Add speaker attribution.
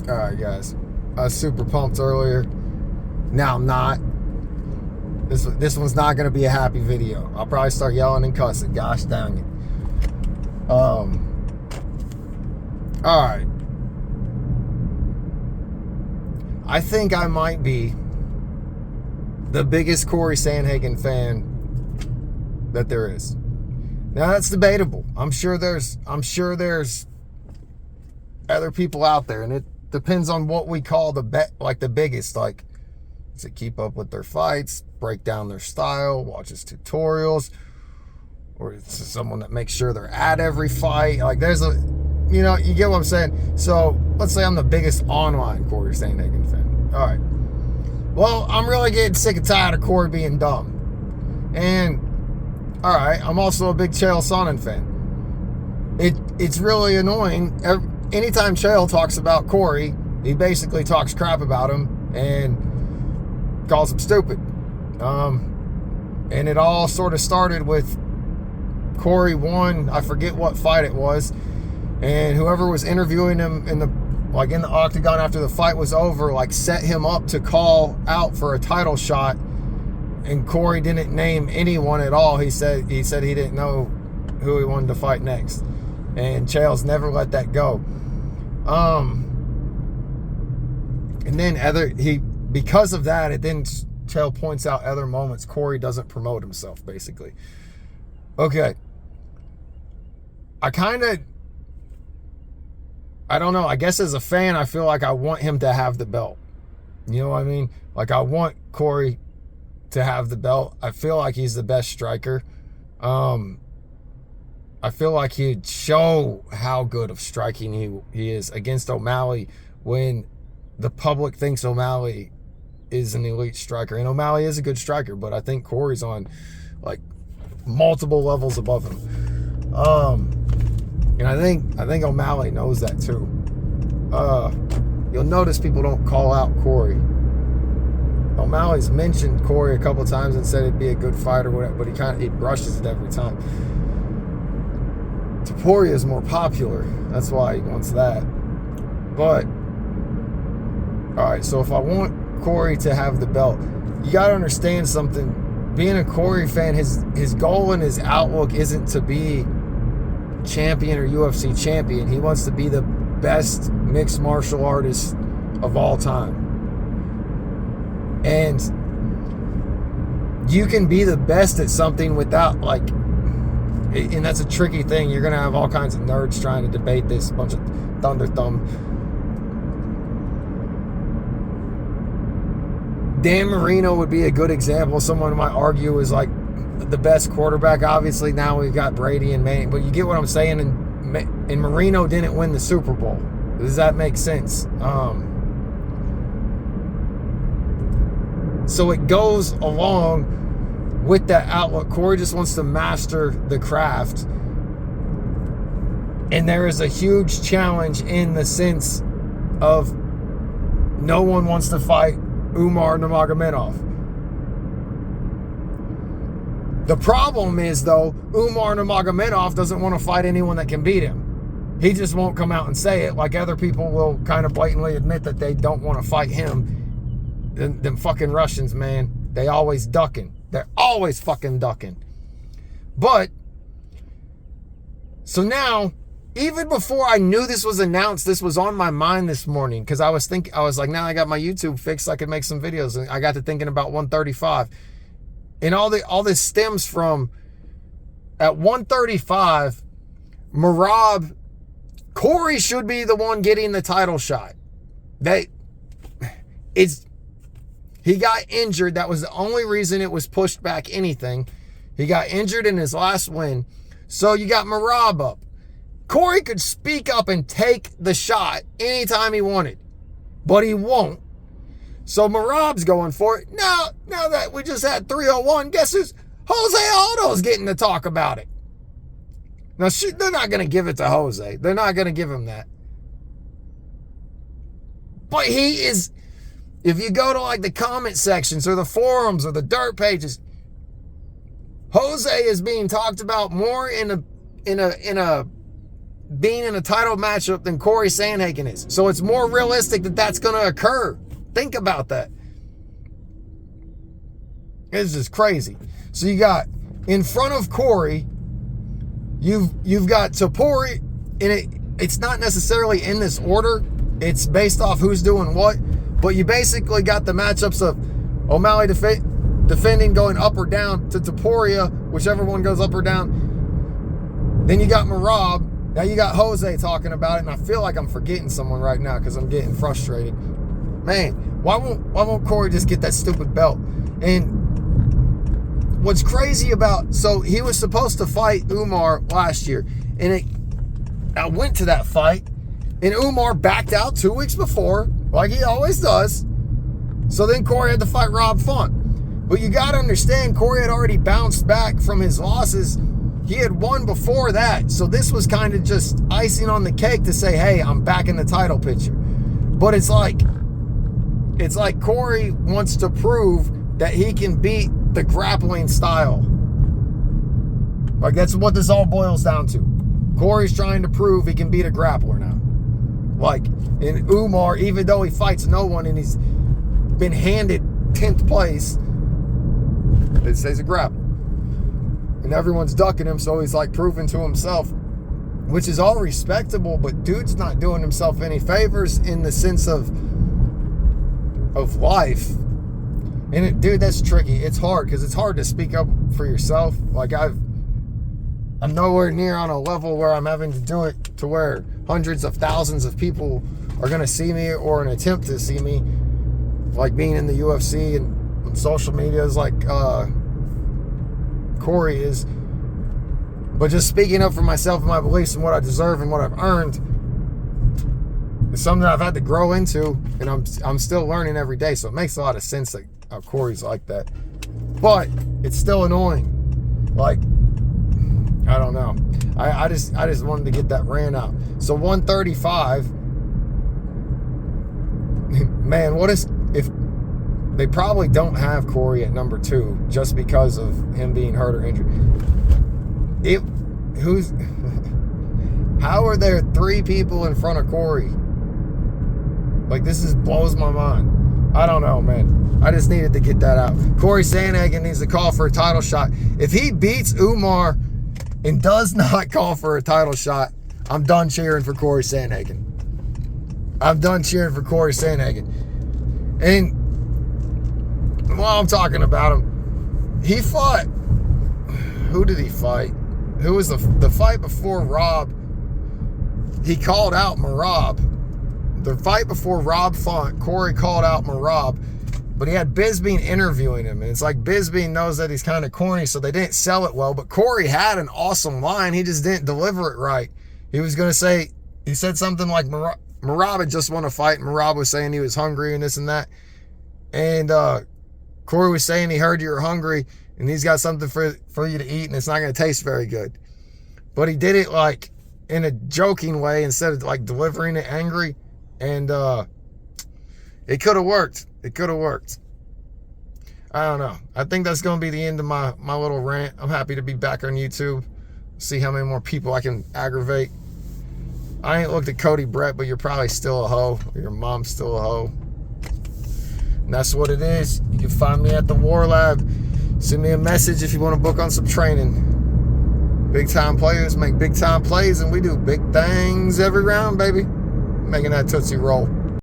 Speaker 1: Alright, guys. I was super pumped earlier. Now I'm not. This one's not going to be a happy video. I'll probably start yelling and cussing. Gosh dang it. Alright. I think I might be the biggest Cory Sandhagen fan that there is. Now that's debatable. I'm sure there's other people out there, and it depends on what we call the biggest. Like, does it keep up with their fights, break down their style, watches tutorials, or it's someone that makes sure they're at every fight? Like, there's a, you get what I'm saying. So let's say I'm the biggest online Cory Sandhagen fan. All right. Well, I'm really getting sick and tired of Cory being dumb. And, all right, I'm also a big Chael Sonnen fan. It's really annoying. Anytime Chael talks about Cory, he basically talks crap about him and calls him stupid. And it all sort of started with Cory won, I forget what fight it was, and whoever was interviewing him in the octagon after the fight was over, set him up to call out for a title shot, and Cory didn't name anyone at all. He said he didn't know who he wanted to fight next, and Chael's never let that go. And then because of that, Chael points out other moments Cory doesn't promote himself, basically. Okay. I don't know. I guess as a fan, I feel like I want him to have the belt. You know what I mean? I want Cory to have the belt. I feel like he's the best striker. I feel like he'd show how good of striking he is against Omalley when the public thinks Omalley is an elite striker. And Omalley is a good striker, but I think Cory's on multiple levels above him. And I think Omalley knows that too. You'll notice people don't call out Cory. O'Malley's mentioned Cory a couple times and said it'd be a good fight or whatever, but he brushes it every time. Topuria is more popular. That's why he wants that. But all right, so if I want Cory to have the belt, you got to understand something. Being a Cory fan, his goal and his outlook isn't to be champion or UFC champion. He wants to be the best mixed martial artist of all time. And you can be the best at something without and that's a tricky thing. You're going to have all kinds of nerds trying to debate this, a bunch of thunder thumb. Dan Marino would be a good example. Someone might argue is the best quarterback. Obviously now we've got Brady and Manning, but you get what I'm saying. And Marino didn't win the Super Bowl. Does that make sense? So it goes along with that outlook. Cory just wants to master the craft. And there is a huge challenge in the sense of no one wants to fight Umar Nurmagomedov. The problem is, though, Umar Nurmagomedov doesn't want to fight anyone that can beat him. He just won't come out and say it, like other people will kind of blatantly admit that they don't want to fight him. Them fucking Russians, man, they always ducking. They're always fucking ducking. But, so now, even before I knew this was announced, this was on my mind this morning, because I was like, now I got my YouTube fixed, I could make some videos. And I got to thinking about 135. And all this stems from, at 135, Cory should be the one getting the title shot. He got injured. That was the only reason it was pushed back anything. He got injured in his last win. So you got Merab up. Cory could speak up and take the shot anytime he wanted, but he won't. So Merab's going for it. Now that we just had 301, guess who's? Jose Aldo's getting to talk about it. Now, they're not going to give it to Jose. They're not going to give him that. But he is, if you go to the comment sections or the forums or the dirt pages, Jose is being talked about more in a being in a title matchup than Cory Sandhagen is. So it's more realistic that that's going to occur. Think about that. It's just crazy. So you got in front of Cory, you've got Topuria, and it's not necessarily in this order. It's based off who's doing what. But you basically got the matchups of Omalley defending going up or down to Topuria, whichever one goes up or down. Then you got Merab. Now you got Jose talking about it, and I feel like I'm forgetting someone right now because I'm getting frustrated. Man, why won't Cory just get that stupid belt? And what's crazy about, so he was supposed to fight Umar last year, and I went to that fight, and Umar backed out 2 weeks before, like he always does. So then Cory had to fight Rob Font. But you got to understand, Cory had already bounced back from his losses. He had won before that. So this was kind of just icing on the cake to say, hey, I'm back in the title picture. But it's like Cory wants to prove that he can beat the grappling style. Like, that's what this all boils down to. Cory's trying to prove he can beat a grappler now. Like, in Umar, even though he fights no one and he's been handed 10th place, it says a grappler. And everyone's ducking him, so he's like proving to himself, which is all respectable, but dude's not doing himself any favors in the sense of life. And dude, that's tricky. It's hard because it's hard to speak up for yourself. Like, I'm nowhere near on a level where I'm having to do it to where hundreds of thousands of people are going to see me or an attempt to see me, like being in the UFC and social media is like Cory is. But just speaking up for myself and my beliefs and what I deserve and what I've earned is something that I've had to grow into, and I'm still learning every day. So it makes a lot of sense that Cory's like that. But it's still annoying. Like, I don't know. I just wanted to get that rant out. So 135. Man, what if they probably don't have Cory at number 2 just because of him being hurt or injured? How are there 3 people in front of Cory? Like, this blows my mind. I don't know, man. I just needed to get that out. Cory Sandhagen needs to call for a title shot. If he beats Umar and does not call for a title shot, I'm done cheering for Cory Sandhagen. I'm done cheering for Cory Sandhagen. And while I'm talking about him, he fought. Who did he fight? Who was the fight before Rob? He called out Merab. The fight before Rob Font, Cory called out Merab, but he had Bisping interviewing him, and it's like Bisping knows that he's kind of corny, so they didn't sell it well. But Cory had an awesome line. He just didn't deliver it right. He was going to say, he said something like Merab had just won a fight, and Merab was saying he was hungry and this and that. And Cory was saying he heard you were hungry and he's got something for you to eat and it's not going to taste very good. But he did it like in a joking way instead of like delivering it angry. And it could have worked. It could have worked. I don't know. I think that's going to be the end of my little rant. I'm happy to be back on YouTube. See how many more people I can aggravate. I ain't looked at Cody Brett, but you're probably still a hoe. Or your mom's still a hoe. And that's what it is. You can find me at the War Lab. Send me a message if you want to book on some training. Big time players make big time plays, and we do big things every round, baby. Making that Tootsie Roll.